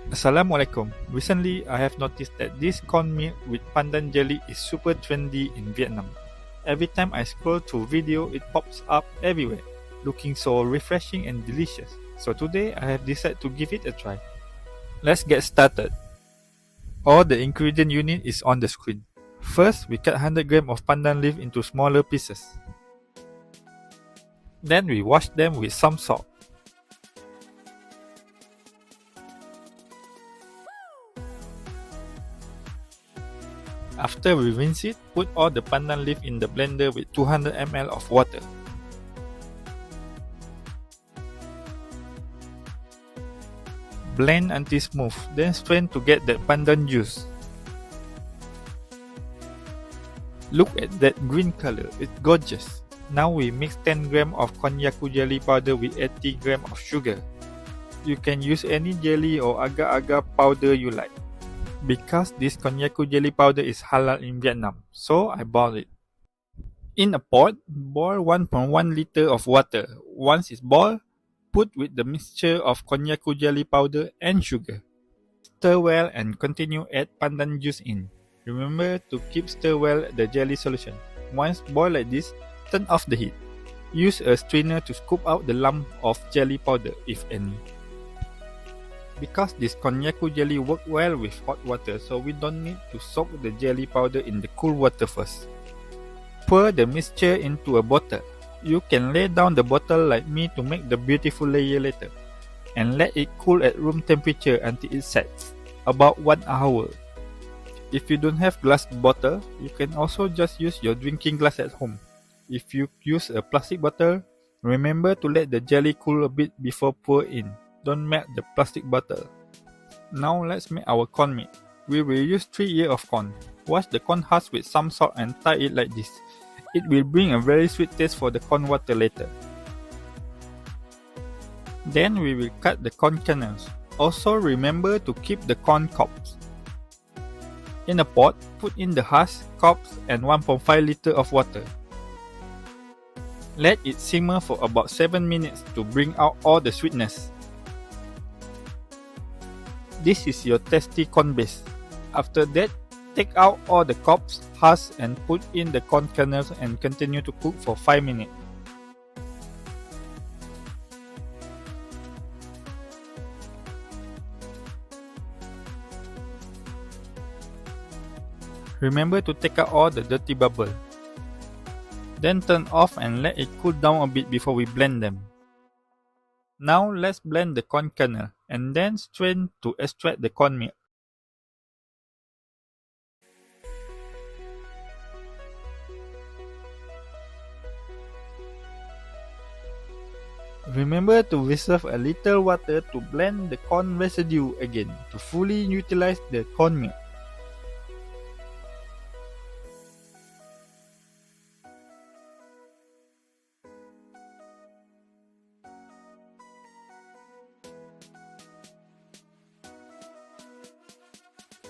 Assalamualaikum. Recently, I have noticed that this corn milk with pandan jelly is super trendy in Vietnam. Every time I scroll through video, it pops up everywhere, looking so refreshing and delicious. So today, I have decided to give it a try. Let's get started. All the ingredient you need is on the screen. First, we cut 100 grams of pandan leaf into smaller pieces. Then we wash them with some salt. After we rinse it, put all the pandan leaf in the blender with 200 ml of water. Blend until smooth, then strain to get the pandan juice. Look at that green color, it's gorgeous. Now we mix 10 grams of konnyaku jelly powder with 80 grams of sugar. You can use any jelly or agar-agar powder you like. Because this konnyaku jelly powder is halal in Vietnam, so I bought it. In a pot, boil 1.1 liter of water. Once it's boiled, put with the mixture of konnyaku jelly powder and sugar. Stir well and continue add pandan juice in. Remember to keep stir well the jelly solution. Once boiled like this, turn off the heat. Use a strainer to scoop out the lump of jelly powder, if any. Because this konnyaku jelly works well with hot water, so we don't need to soak the jelly powder in the cool water first. Pour the mixture into a bottle. You can lay down the bottle like me to make the beautiful layer later. And let it cool at room temperature until it sets, about 1 hour. If you don't have glass bottle, you can also just use your drinking glass at home. If you use a plastic bottle, remember to let the jelly cool a bit before pour in. Don't melt the plastic bottle. Now let's make our corn meal. We will use 3 ears of corn. Wash the corn husk with some salt and tie it like this. It will bring a very sweet taste for the corn water later. Then we will cut the corn kernels. Also remember to keep the corn cobs. In a pot, put in the husk, cobs and 1.5 liter of water. Let it simmer for about 7 minutes to bring out all the sweetness. This is your tasty corn base. After that, take out all the cobs, husks and put in the corn kernels and continue to cook for 5 minutes. Remember to take out all the dirty bubble. Then turn off and let it cool down a bit before we blend them. Now let's blend the corn kernel and then strain to extract the corn milk. Remember to reserve a little water to blend the corn residue again to fully utilize the corn milk.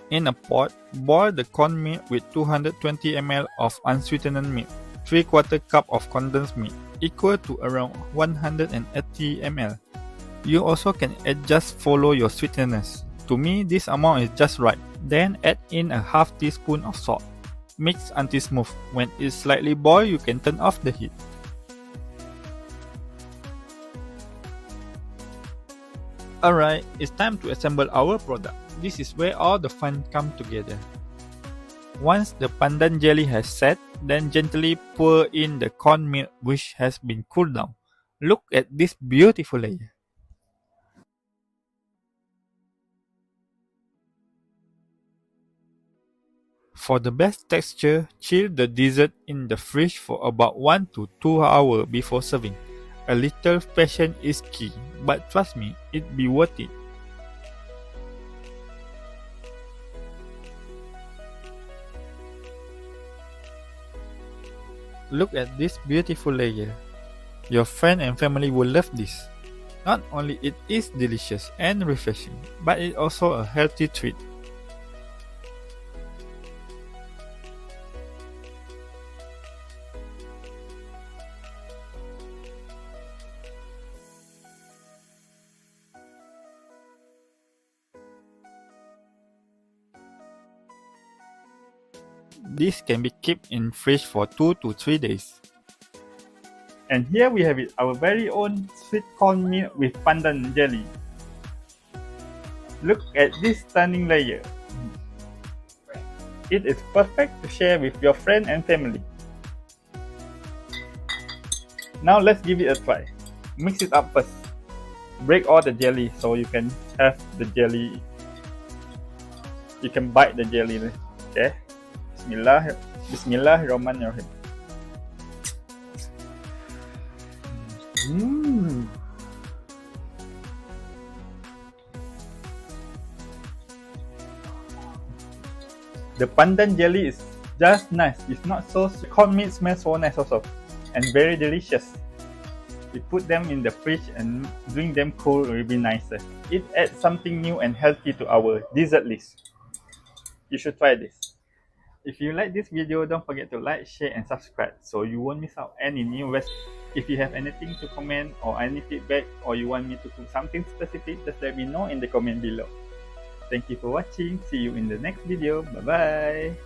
In a pot, boil the corn milk with 220 ml of unsweetened milk, 3/4 cup of condensed milk, equal to around 180 ml. You also can adjust follow your sweetness. To me, this amount is just right. Then add in a half teaspoon of salt. Mix until smooth. When it's slightly boiled, you can turn off the heat. Alright, it's time to assemble our product. This is where all the fun come together. Once the pandan jelly has set, then gently pour in the corn milk which has been cooled down. Look at this beautiful layer. For the best texture, chill the dessert in the fridge for about 1 to 2 hours before serving. A little patience is key, but trust me, it'll be worth it. Look at this beautiful layer. Your friend and family will love this. Not only it is delicious and refreshing, but it's also a healthy treat. This can be kept in fridge for 2 to 3 days. And here we have it, our very own sweet corn milk with pandan jelly. Look at this stunning layer. It is perfect to share with your friend and family. Now let's give it a try. Mix it up first. Break all the jelly so you can have the jelly. You can bite the jelly. Okay. Bismillahirrahmanirrahim. The pandan jelly is just nice. It's not so sweet. Corn milk smells so nice also, and very delicious. We put them in the fridge and drink them cold will be nicer. It adds something new and healthy to our dessert list. You should try this. If you like this video, don't forget to like, share and subscribe so you won't miss out any new recipes. If you have anything to comment or any feedback or you want me to cook something specific, just let me know in the comment below. Thank you for watching. See you in the next video. Bye bye.